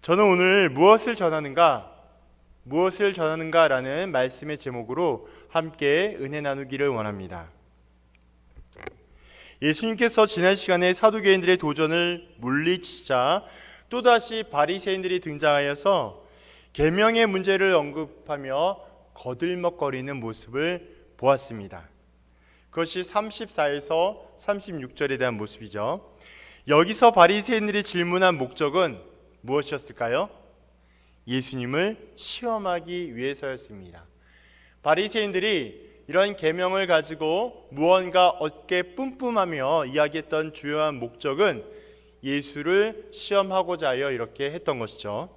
저는 오늘 무엇을 전하는가 라는 말씀의 제목으로 함께 은혜 나누기를 원합니다. 예수님께서 지난 시간에 사두개인들의 도전을 물리치자 또다시 바리새인들이 등장하여서 계명의 문제를 언급하며 거들먹거리는 모습을 보았습니다. 그것이 34에서 36절에 대한 모습이죠. 여기서 바리새인들이 질문한 목적은 무엇이었을까요? 예수님을 시험하기 위해서였습니다. 바리새인들이 이런 계명을 가지고 무언가 얻게 뿜뿜하며 이야기했던 주요한 목적은 예수를 시험하고자 하여 이렇게 했던 것이죠.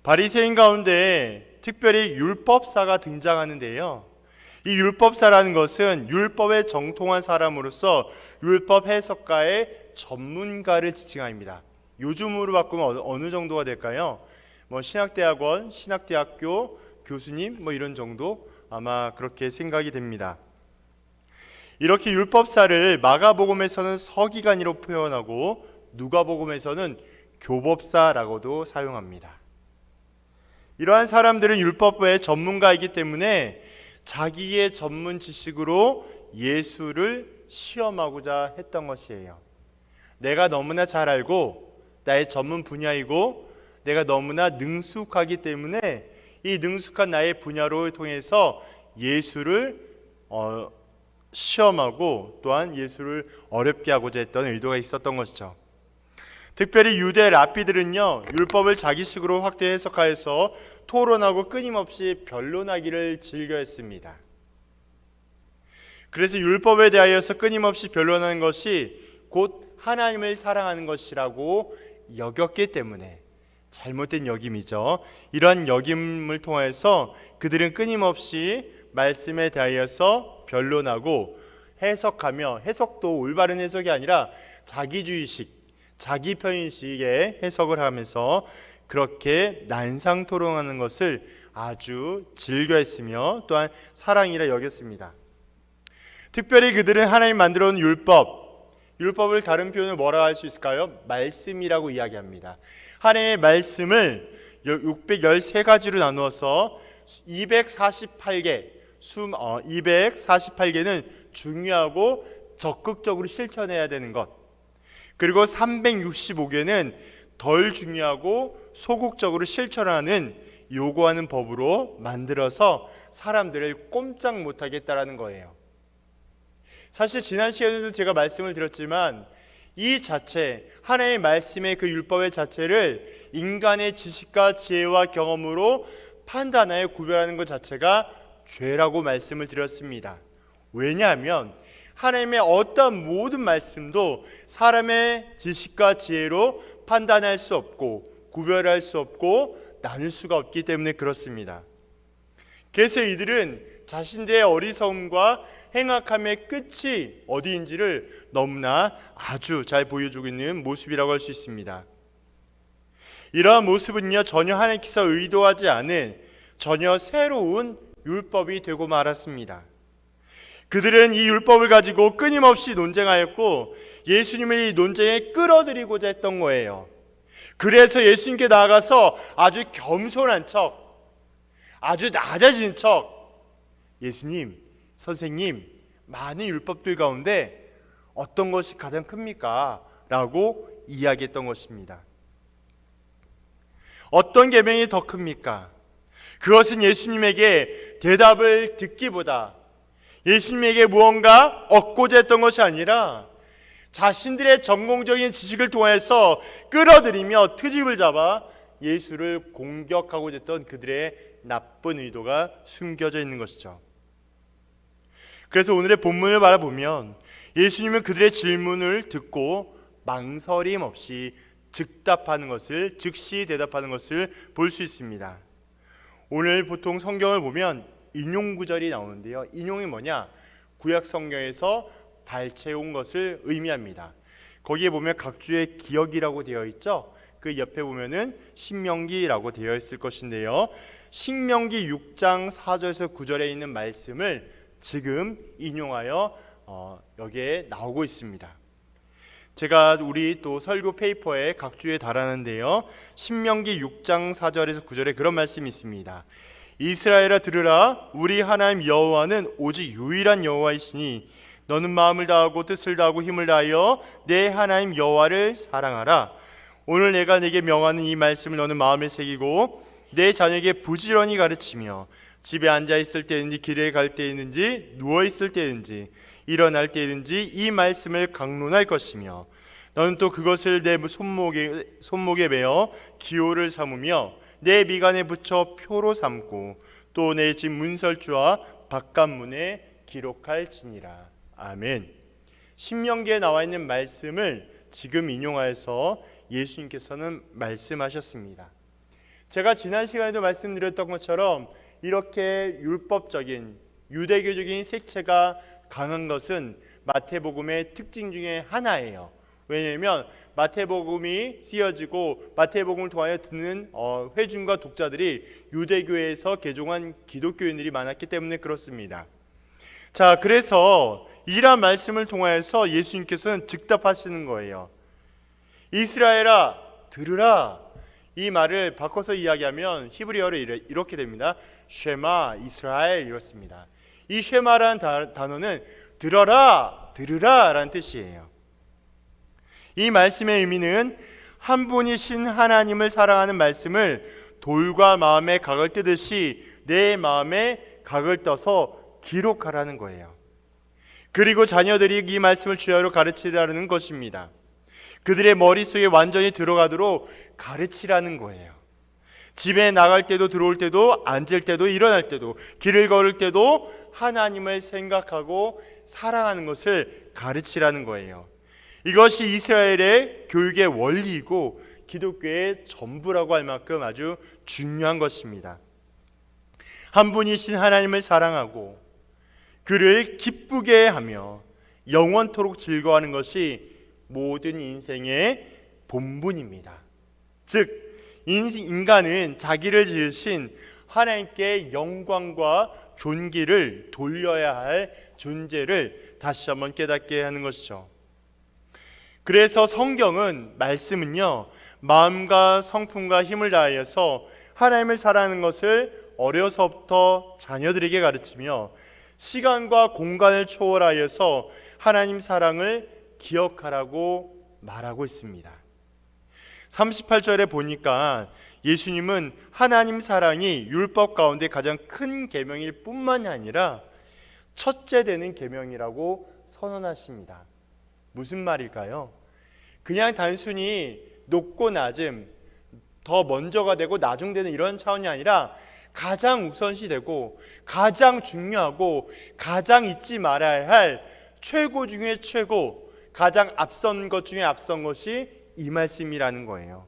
바리새인 가운데 특별히 율법사가 등장하는데요. 이 율법사라는 것은 율법에 정통한 사람으로서 율법 해석가의 전문가를 지칭합니다. 요즘으로 바꾸면 어느 정도가 될까요? 신학대학원, 신학대학교 교수님 이런 정도 아마 그렇게 생각이 됩니다. 이렇게 율법사를 마가복음에서는 서기관이라고 표현하고 누가복음에서는 교법사라고도 사용합니다. 이러한 사람들은 율법의 전문가이기 때문에 자기의 전문 지식으로 예수를 시험하고자 했던 것이에요. 내가 너무나 잘 알고 나의 전문 분야이고 내가 너무나 능숙하기 때문에 이 능숙한 나의 분야로 통해서 예수를 시험하고 또한 예수를 어렵게 하고자 했던 의도가 있었던 것이죠. 특별히 유대 랍비들은요, 율법을 자기식으로 확대 해석하여서 토론하고 끊임없이 변론하기를 즐겨했습니다. 그래서 율법에 대하여서 끊임없이 변론하는 것이 곧 하나님을 사랑하는 것이라고 여겼기 때문에 잘못된 여김이죠. 이런 여김을 통해서 그들은 끊임없이 말씀에 대하여서 변론하고 해석하며, 해석도 올바른 해석이 아니라 자기주의식, 자기 편의식의 해석을 하면서 그렇게 난상토론하는 것을 아주 즐겨했으며 또한 사랑이라 여겼습니다. 특별히 그들은 하나님 만들어 놓은 율법을 다른 표현을 뭐라 할 수 있을까요? 말씀이라고 이야기합니다. 하나님의 말씀을 613가지로 나누어서 248개는 중요하고 적극적으로 실천해야 되는 것, 그리고 365개는 덜 중요하고 소극적으로 실천하는 요구하는 법으로 만들어서 사람들을 꼼짝 못하게 했다라는 거예요. 사실 지난 시간에도 제가 말씀을 드렸지만 이 자체, 하나님의 말씀의 그 율법의 자체를 인간의 지식과 지혜와 경험으로 판단하여 구별하는 것 자체가 죄라고 말씀을 드렸습니다. 왜냐하면 하나님의 어떤 모든 말씀도 사람의 지식과 지혜로 판단할 수 없고 구별할 수 없고 나눌 수가 없기 때문에 그렇습니다. 그래서 이들은 자신들의 어리석음과 행악함의 끝이 어디인지를 너무나 아주 잘 보여주고 있는 모습이라고 할 수 있습니다. 이러한 모습은요, 전혀 하나님께서 의도하지 않은 전혀 새로운 율법이 되고 말았습니다. 그들은 이 율법을 가지고 끊임없이 논쟁하였고 예수님을 이 논쟁에 끌어들이고자 했던 거예요. 그래서 예수님께 나아가서 아주 겸손한 척, 아주 낮아진 척, 예수님, 선생님, 많은 율법들 가운데 어떤 것이 가장 큽니까? 라고 이야기했던 것입니다. 어떤 계명이 더 큽니까? 그것은 예수님에게 대답을 듣기보다 예수님에게 무언가 얻고자 했던 것이 아니라 자신들의 전공적인 지식을 통해서 끌어들이며 트집을 잡아 예수를 공격하고자 했던 그들의 나쁜 의도가 숨겨져 있는 것이죠. 그래서 오늘의 본문을 바라보면 예수님은 그들의 질문을 듣고 망설임 없이 즉시 대답하는 것을 볼 수 있습니다. 오늘 보통 성경을 보면 인용 구절이 나오는데요. 인용이 뭐냐? 구약 성경에서 발췌온 것을 의미합니다. 거기에 보면 각주의 기억이라고 되어 있죠. 그 옆에 보면은 신명기라고 되어 있을 것인데요. 신명기 6장 4절에서 9절에 있는 말씀을 지금 인용하여 여기에 나오고 있습니다. 제가 우리 또 설교 페이퍼에 각 주에 달았는데요, 신명기 6장 4절에서 9절에 그런 말씀이 있습니다. 이스라엘아 들으라, 우리 하나님 여호와는 오직 유일한 여호와이시니 너는 마음을 다하고 뜻을 다하고 힘을 다하여 내 하나님 여호와를 사랑하라. 오늘 내가 네게 명하는 이 말씀을 너는 마음에 새기고 내 자녀에게 부지런히 가르치며 집에 앉아 있을 때든지 길에 갈 때든지 누워 있을 때든지 일어날 때든지 이 말씀을 강론할 것이며 너는 또 그것을 내 손목에 매어 기호를 삼으며 내 미간에 붙여 표로 삼고 또 내 집 문설주와 바깥문에 기록할지니라. 아멘. 신명기에 나와 있는 말씀을 지금 인용하여서 예수님께서는 말씀하셨습니다. 제가 지난 시간에도 말씀드렸던 것처럼 이렇게 율법적인 유대교적인 색채가 강한 것은 마태복음의 특징 중에 하나예요. 왜냐하면 마태복음이 쓰여지고 마태복음을 통하여 듣는 회중과 독자들이 유대교에서 개종한 기독교인들이 많았기 때문에 그렇습니다. 자, 그래서 이러한 말씀을 통하여서 예수님께서는 즉답하시는 거예요. 이스라엘아 들으라. 이 말을 바꿔서 이야기하면 히브리어로 이렇게 됩니다. 쉐마 이스라엘 이렇습니다. 이 쉐마라는 단어는 들어라, 들으라 라는 뜻이에요. 이 말씀의 의미는 한 분이신 하나님을 사랑하는 말씀을 돌과 마음에 각을 뜨듯이 내 마음에 각을 떠서 기록하라는 거예요. 그리고 자녀들이 이 말씀을 주야로 가르치라는 것입니다. 그들의 머릿속에 완전히 들어가도록 가르치라는 거예요. 집에 나갈 때도 들어올 때도 앉을 때도 일어날 때도 길을 걸을 때도 하나님을 생각하고 사랑하는 것을 가르치라는 거예요. 이것이 이스라엘의 교육의 원리이고 기독교의 전부라고 할 만큼 아주 중요한 것입니다. 한 분이신 하나님을 사랑하고 그를 기쁘게 하며 영원토록 즐거워하는 것이 모든 인생의 본분입니다. 즉 인간은 자기를 지으신 하나님께 영광과 존귀를 돌려야 할 존재를 다시 한번 깨닫게 하는 것이죠. 그래서 성경은 말씀은요, 마음과 성품과 힘을 다하여서 하나님을 사랑하는 것을 어려서부터 자녀들에게 가르치며 시간과 공간을 초월하여서 하나님 사랑을 기억하라고 말하고 있습니다. 38절에 보니까 예수님은 하나님 사랑이 율법 가운데 가장 큰 계명일 뿐만이 아니라 첫째 되는 계명이라고 선언하십니다. 무슨 말일까요? 그냥 단순히 높고 낮음, 더 먼저가 되고 나중되는 이런 차원이 아니라 가장 우선시 되고 가장 중요하고 가장 잊지 말아야 할 최고 중에 최고, 가장 앞선 것 중에 앞선 것이 이 말씀이라는 거예요.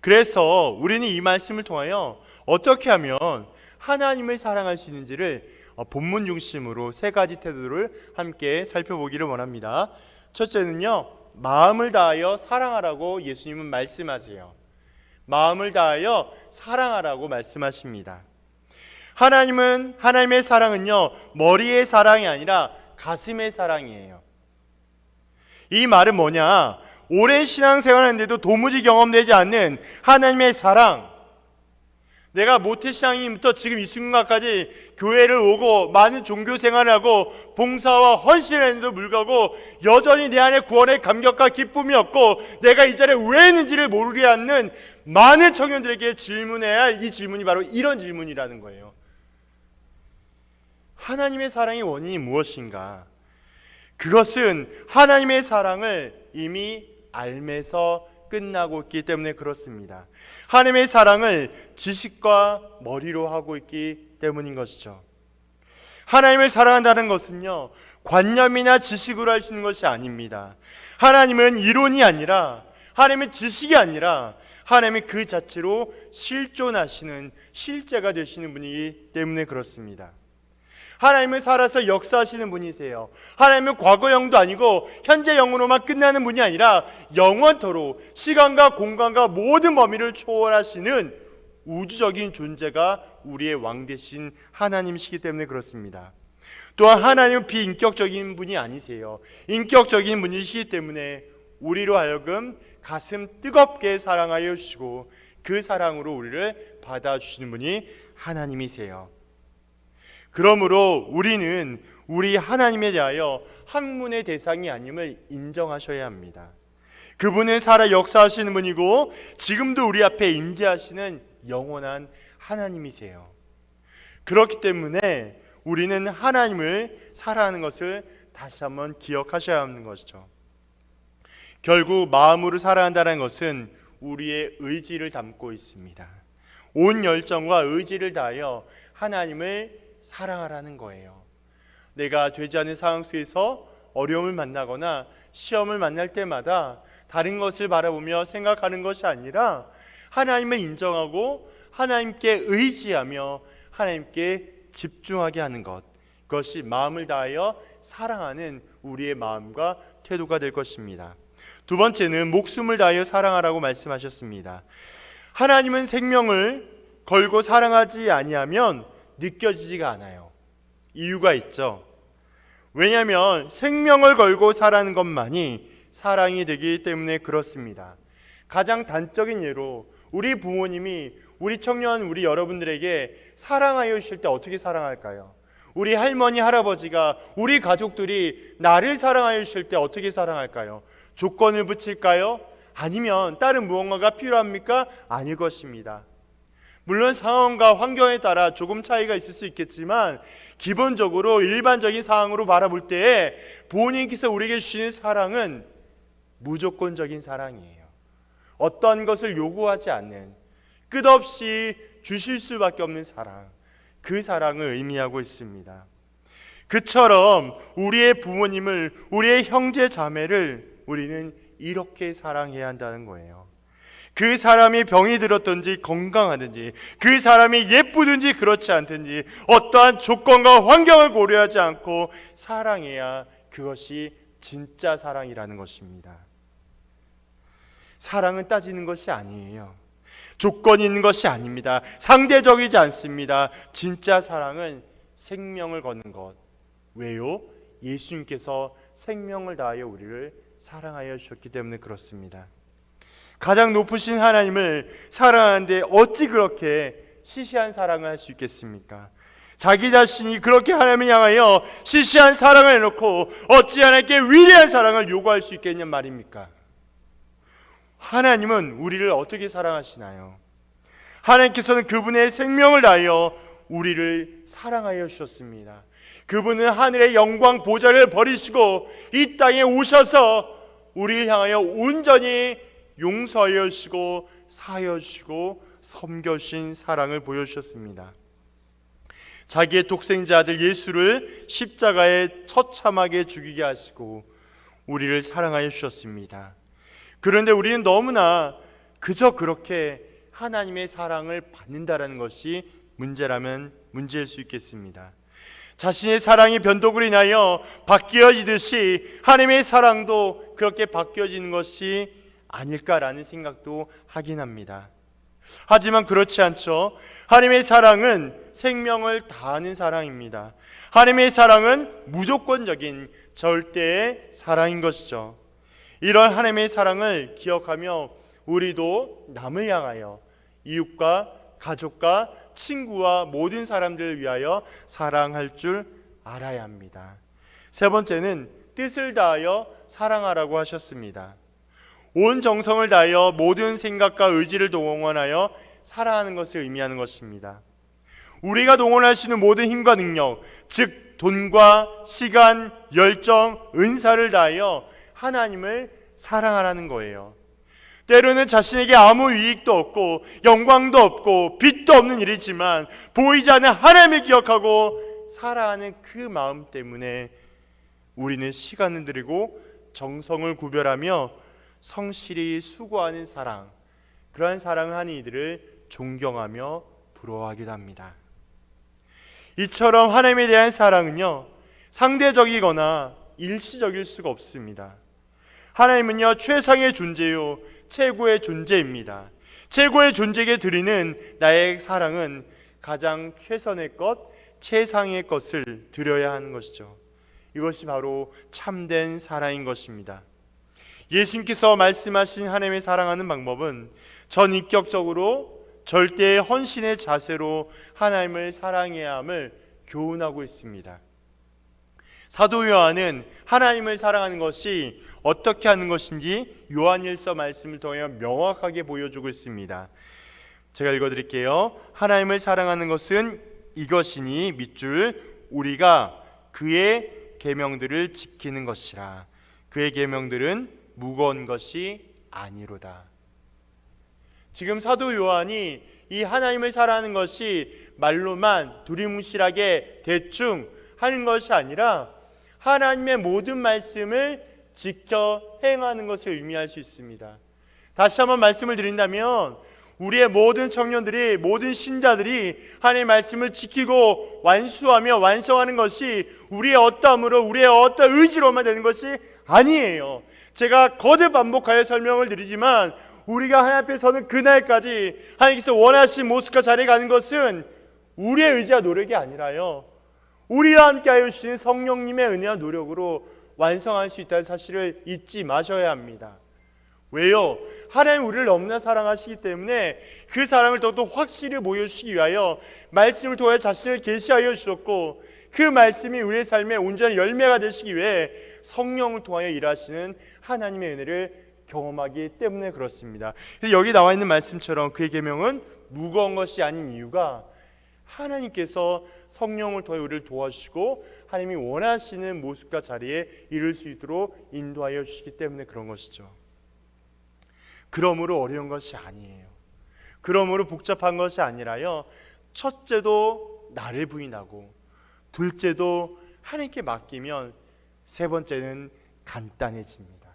그래서 우리는 이 말씀을 통하여 어떻게 하면 하나님을 사랑할 수 있는지를 본문 중심으로 세 가지 태도를 함께 살펴보기를 원합니다. 첫째는요, 마음을 다하여 사랑하라고 예수님은 말씀하세요. 마음을 다하여 사랑하라고 말씀하십니다. 하나님의 사랑은요, 머리의 사랑이 아니라 가슴의 사랑이에요. 이 말은 뭐냐? 오랜 신앙생활을 했는데도 도무지 경험되지 않는 하나님의 사랑. 내가 모태신앙인부터 지금 이 순간까지 교회를 오고 많은 종교 생활을 하고 봉사와 헌신을 했는데도 불구하고 여전히 내 안에 구원의 감격과 기쁨이 없고 내가 이 자리에 왜 있는지를 모르게 하는 많은 청년들에게 질문해야 할 이 질문이 바로 이런 질문이라는 거예요. 하나님의 사랑의 원인이 무엇인가? 그것은 하나님의 사랑을 이미 알면서 끝나고 있기 때문에 그렇습니다. 하나님의 사랑을 지식과 머리로 하고 있기 때문인 것이죠. 하나님을 사랑한다는 것은요, 관념이나 지식으로 할 수 있는 것이 아닙니다. 하나님은 이론이 아니라, 하나님은 지식이 아니라 하나님은 그 자체로 실존하시는 실제가 되시는 분이기 때문에 그렇습니다. 하나님은 살아서 역사하시는 분이세요. 하나님은 과거형도 아니고 현재형으로만 끝나는 분이 아니라 영원토록 시간과 공간과 모든 범위를 초월하시는 우주적인 존재가 우리의 왕 되신 하나님이시기 때문에 그렇습니다. 또한 하나님은 비인격적인 분이 아니세요. 인격적인 분이시기 때문에 우리로 하여금 가슴 뜨겁게 사랑하여 주시고 그 사랑으로 우리를 받아주시는 분이 하나님이세요. 그러므로 우리는 우리 하나님에 대하여 학문의 대상이 아님을 인정하셔야 합니다. 그분은 살아 역사하시는 분이고 지금도 우리 앞에 임재하시는 영원한 하나님이세요. 그렇기 때문에 우리는 하나님을 사랑하는 것을 다시 한번 기억하셔야 하는 것이죠. 결국 마음으로 사랑한다는 것은 우리의 의지를 담고 있습니다. 온 열정과 의지를 다하여 하나님을 사랑하라는 거예요. 내가 되지 않은 상황 속에서 어려움을 만나거나 시험을 만날 때마다 다른 것을 바라보며 생각하는 것이 아니라 하나님을 인정하고 하나님께 의지하며 하나님께 집중하게 하는 것, 그것이 마음을 다하여 사랑하는 우리의 마음과 태도가 될 것입니다. 두 번째는 목숨을 다하여 사랑하라고 말씀하셨습니다. 하나님은 생명을 걸고 사랑하지 아니하면 느껴지지가 않아요. 이유가 있죠. 왜냐하면 생명을 걸고 사랑하는 것만이 사랑이 되기 때문에 그렇습니다. 가장 단적인 예로 우리 부모님이 우리 청년, 우리 여러분들에게 사랑하여 주실 때 어떻게 사랑할까요? 우리 할머니, 할아버지가 우리 가족들이 나를 사랑하여 주실 때 어떻게 사랑할까요? 조건을 붙일까요? 아니면 다른 무언가가 필요합니까? 아닐 것입니다. 물론 상황과 환경에 따라 조금 차이가 있을 수 있겠지만 기본적으로 일반적인 상황으로 바라볼 때 부모님께서 우리에게 주시는 사랑은 무조건적인 사랑이에요. 어떤 것을 요구하지 않는, 끝없이 주실 수밖에 없는 사랑, 그 사랑을 의미하고 있습니다. 그처럼 우리의 부모님을, 우리의 형제 자매를 우리는 이렇게 사랑해야 한다는 거예요. 그 사람이 병이 들었든지 건강하든지, 그 사람이 예쁘든지 그렇지 않든지 어떠한 조건과 환경을 고려하지 않고 사랑해야 그것이 진짜 사랑이라는 것입니다. 사랑은 따지는 것이 아니에요. 조건이 있는 것이 아닙니다. 상대적이지 않습니다. 진짜 사랑은 생명을 거는 것. 왜요? 예수님께서 생명을 다하여 우리를 사랑하여 주셨기 때문에 그렇습니다. 가장 높으신 하나님을 사랑하는데 어찌 그렇게 시시한 사랑을 할 수 있겠습니까? 자기 자신이 그렇게 하나님을 향하여 시시한 사랑을 해놓고 어찌 하나님께 위대한 사랑을 요구할 수 있겠냔 말입니까? 하나님은 우리를 어떻게 사랑하시나요? 하나님께서는 그분의 생명을 다하여 우리를 사랑하여 주셨습니다. 그분은 하늘의 영광 보좌를 버리시고 이 땅에 오셔서 우리를 향하여 온전히 용서하여 주시고 사하여 주시고 섬겨주신 사랑을 보여주셨습니다. 자기의 독생자 아들 예수를 십자가에 처참하게 죽이게 하시고 우리를 사랑하여 주셨습니다. 그런데 우리는 너무나 그저 그렇게 하나님의 사랑을 받는다라는 것이 문제라면 문제일 수 있겠습니다. 자신의 사랑이 변덕으로 인하여 바뀌어지듯이 하나님의 사랑도 그렇게 바뀌어지는 것이 아닐까라는 생각도 하긴 합니다. 하지만 그렇지 않죠. 하나님의 사랑은 생명을 다하는 사랑입니다. 하나님의 사랑은 무조건적인 절대의 사랑인 것이죠. 이런 하나님의 사랑을 기억하며 우리도 남을 향하여 이웃과 가족과 친구와 모든 사람들을 위하여 사랑할 줄 알아야 합니다. 세 번째는 뜻을 다하여 사랑하라고 하셨습니다. 온 정성을 다하여 모든 생각과 의지를 동원하여 사랑하는 것을 의미하는 것입니다. 우리가 동원할 수 있는 모든 힘과 능력, 즉 돈과 시간, 열정, 은사를 다하여 하나님을 사랑하라는 거예요. 때로는 자신에게 아무 유익도 없고 영광도 없고 빛도 없는 일이지만 보이지 않는 하나님을 기억하고 사랑하는 그 마음 때문에 우리는 시간을 들이고 정성을 구별하며 성실히 수고하는 사랑, 그러한 사랑을 하는 이들을 존경하며 부러워하기도 합니다. 이처럼 하나님에 대한 사랑은요, 상대적이거나 일시적일 수가 없습니다. 하나님은요, 최상의 존재요, 최고의 존재입니다. 최고의 존재에게 드리는 나의 사랑은 가장 최선의 것, 최상의 것을 드려야 하는 것이죠. 이것이 바로 참된 사랑인 것입니다. 예수님께서 말씀하신 하나님의 사랑하는 방법은 전인격적으로 절대의 헌신의 자세로 하나님을 사랑해야 함을 교훈하고 있습니다. 사도 요한은 하나님을 사랑하는 것이 어떻게 하는 것인지 요한일서 말씀을 통해 명확하게 보여주고 있습니다. 제가 읽어드릴게요. 하나님을 사랑하는 것은 이것이니 밑줄 우리가 그의 계명들을 지키는 것이라. 그의 계명들은 무거운 것이 아니로다. 지금 사도 요한이 이 하나님을 사랑하는 것이 말로만 두리뭉실하게 대충 하는 것이 아니라 하나님의 모든 말씀을 지켜 행하는 것을 의미할 수 있습니다. 다시 한번 말씀을 드린다면 우리의 모든 청년들이, 모든 신자들이 하나님의 말씀을 지키고 완수하며 완성하는 것이 우리의 어떠함으로, 우리의 어떤 의지로만 되는 것이 아니에요. 제가 거듭 반복하여 설명을 드리지만 우리가 하나님 앞에 서는 그날까지 하나님께서 원하신 모습과 자리에 가는 것은 우리의 의지와 노력이 아니라요, 우리와 함께하여 주시는 성령님의 은혜와 노력으로 완성할 수 있다는 사실을 잊지 마셔야 합니다. 왜요? 하나님 우리를 너무나 사랑하시기 때문에 그 사랑을 더욱더 확실히 보여주시기 위하여 말씀을 통해 자신을 계시하여 주셨고, 그 말씀이 우리의 삶의 온전한 열매가 되시기 위해 성령을 통하여 일하시는 하나님의 은혜를 경험하기 때문에 그렇습니다. 그래서 여기 나와 있는 말씀처럼 그의 계명은 무거운 것이 아닌 이유가 하나님께서 성령을 통해 우리를 도와주시고 하나님이 원하시는 모습과 자리에 이룰 수 있도록 인도하여 주시기 때문에 그런 것이죠. 그러므로 어려운 것이 아니에요. 그러므로 복잡한 것이 아니라요, 첫째도 나를 부인하고 둘째도 하나님께 맡기면 세 번째는 간단해집니다.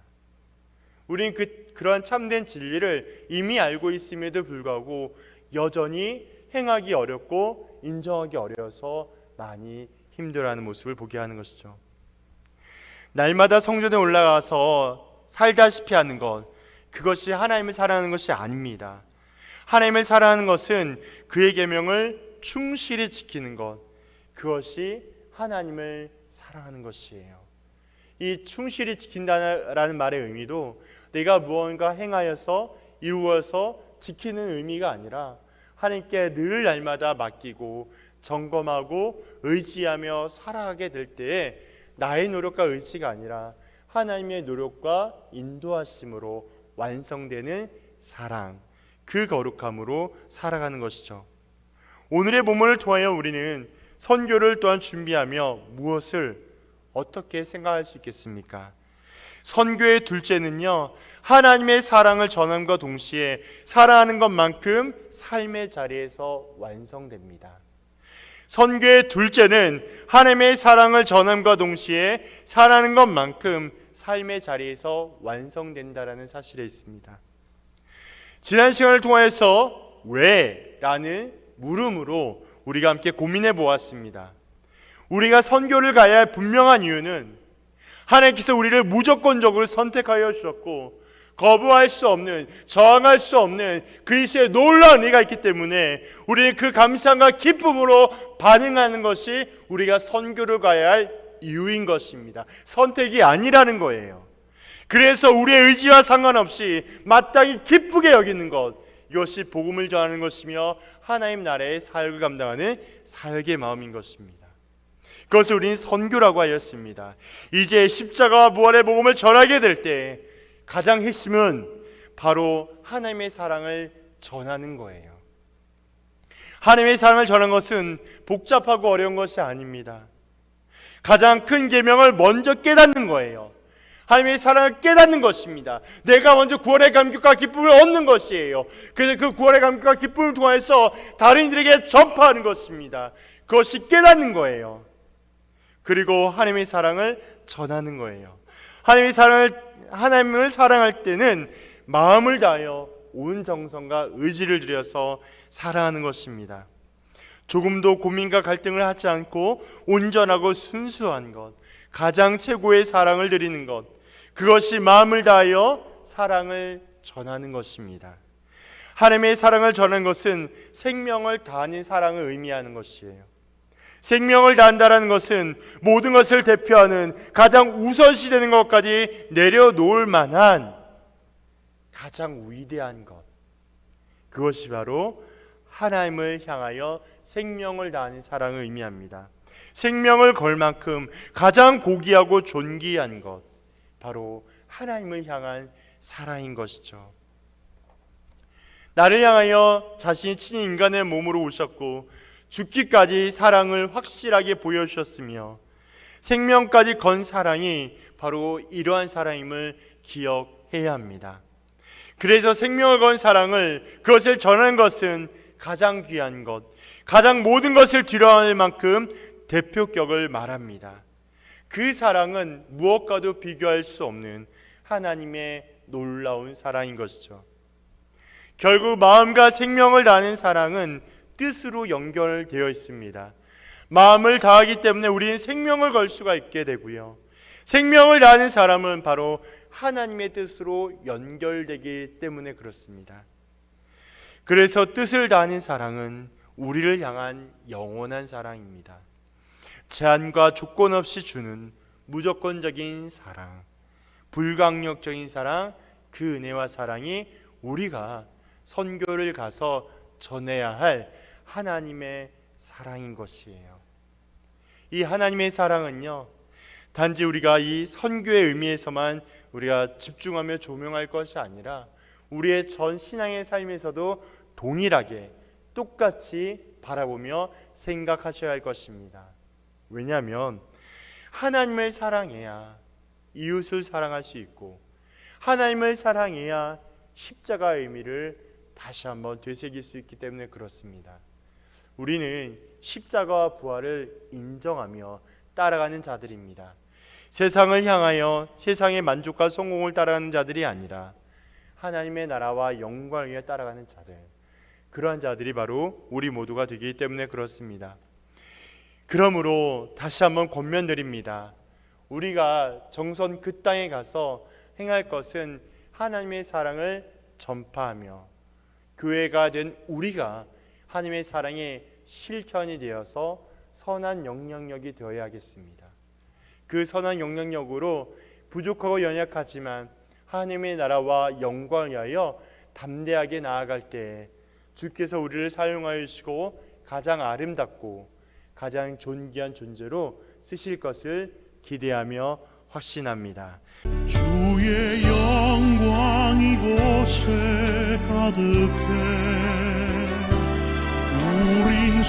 우리는 그러한 참된 진리를 이미 알고 있음에도 불구하고 여전히 행하기 어렵고 인정하기 어려워서 많이 힘들어하는 모습을 보게 하는 것이죠. 날마다 성전에 올라가서 살다시피 하는 것, 그것이 하나님을 사랑하는 것이 아닙니다. 하나님을 사랑하는 것은 그의 계명을 충실히 지키는 것, 그것이 하나님을 사랑하는 것이에요. 이 충실히 지킨다는 말의 의미도 내가 무언가 행하여서 이루어서 지키는 의미가 아니라 하나님께 늘 날마다 맡기고 점검하고 의지하며 살아가게 될 때에 나의 노력과 의지가 아니라 하나님의 노력과 인도하심으로 완성되는 사랑, 그 거룩함으로 살아가는 것이죠. 오늘의 본문을 통하여 우리는 선교를 또한 준비하며 무엇을 어떻게 생각할 수 있겠습니까? 선교의 둘째는요, 하나님의 사랑을 전함과 동시에 사랑하는 것만큼 삶의 자리에서 완성됩니다. 선교의 둘째는 하나님의 사랑을 전함과 동시에 사랑하는 것만큼 삶의 자리에서 완성된다라는 사실에 있습니다. 지난 시간을 통해서 왜? 라는 물음으로 우리가 함께 고민해 보았습니다. 우리가 선교를 가야 할 분명한 이유는 하나님께서 우리를 무조건적으로 선택하여 주셨고 거부할 수 없는, 저항할 수 없는 그리스도의 놀라운 은혜가 있기 때문에 우리는 그 감사함과 기쁨으로 반응하는 것이 우리가 선교를 가야 할 이유인 것입니다. 선택이 아니라는 거예요. 그래서 우리의 의지와 상관없이 마땅히 기쁘게 여기는 것, 이것이 복음을 전하는 것이며 하나님 나라의 사역을 감당하는 사역의 마음인 것입니다. 그것을 우리는 선교라고 하였습니다. 이제 십자가와 부활의 복음을 전하게 될 때 가장 핵심은 바로 하나님의 사랑을 전하는 거예요. 하나님의 사랑을 전하는 것은 복잡하고 어려운 것이 아닙니다. 가장 큰 계명을 먼저 깨닫는 거예요. 하나님의 사랑을 깨닫는 것입니다. 내가 먼저 구원의 감격과 기쁨을 얻는 것이에요. 그래서 그 구원의 감격과 기쁨을 통해서 다른 이들에게 전파하는 것입니다. 그것이 깨닫는 거예요. 그리고 하나님의 사랑을 전하는 거예요. 하나님을 사랑할 때는 마음을 다하여 온 정성과 의지를 들여서 사랑하는 것입니다. 조금도 고민과 갈등을 하지 않고 온전하고 순수한 것, 가장 최고의 사랑을 드리는 것, 그것이 마음을 다하여 사랑을 전하는 것입니다. 하나님의 사랑을 전하는 것은 생명을 다하는 사랑을 의미하는 것이에요. 생명을 다한다는 것은 모든 것을 대표하는 가장 우선시되는 것까지 내려놓을 만한 가장 위대한 것, 그것이 바로 하나님을 향하여 생명을 다하는 사랑을 의미합니다. 생명을 걸 만큼 가장 고귀하고 존귀한 것, 바로 하나님을 향한 사랑인 것이죠. 나를 향하여 자신이 친히 인간의 몸으로 오셨고 죽기까지 사랑을 확실하게 보여주셨으며 생명까지 건 사랑이 바로 이러한 사랑임을 기억해야 합니다. 그래서 생명을 건 사랑을, 그것을 전하는 것은 가장 귀한 것, 가장 모든 것을 뒤로할 만큼 대표격을 말합니다. 그 사랑은 무엇과도 비교할 수 없는 하나님의 놀라운 사랑인 것이죠. 결국 마음과 생명을 다하는 사랑은 뜻으로 연결되어 있습니다. 마음을 다하기 때문에 우리는 생명을 걸 수가 있게 되고요, 생명을 다하는 사람은 바로 하나님의 뜻으로 연결되기 때문에 그렇습니다. 그래서 뜻을 다하는 사랑은 우리를 향한 영원한 사랑입니다. 제한과 조건 없이 주는 무조건적인 사랑, 불강력적인 사랑, 그 은혜와 사랑이 우리가 선교를 가서 전해야 할 하나님의 사랑인 것이에요. 이 하나님의 사랑은요, 단지 우리가 이 선교의 의미에서만 우리가 집중하며 조명할 것이 아니라 우리의 전 신앙의 삶에서도 동일하게 똑같이 바라보며 생각하셔야 할 것입니다. 왜냐하면 하나님을 사랑해야 이웃을 사랑할 수 있고, 하나님을 사랑해야 십자가의 의미를 다시 한번 되새길 수 있기 때문에 그렇습니다. 우리는 십자가와 부활을 인정하며 따라가는 자들입니다. 세상을 향하여 세상의 만족과 성공을 따라가는 자들이 아니라 하나님의 나라와 영광을 위해 따라가는 자들, 그러한 자들이 바로 우리 모두가 되기 때문에 그렇습니다. 그러므로 다시 한번 권면드립니다. 우리가 정선 그 땅에 가서 행할 것은 하나님의 사랑을 전파하며 교회가 된 우리가 하나님의 사랑의 실천이 되어서 선한 영향력이 되어야 하겠습니다. 그 선한 영향력으로 부족하고 연약하지만 하나님의 나라와 영광을 위하여 담대하게 나아갈 때 주께서 우리를 사용하여 주시고 가장 아름답고 가장 존귀한 존재로 쓰실 것을 기대하며 확신합니다. 주의 영광 이곳에 가득해 우린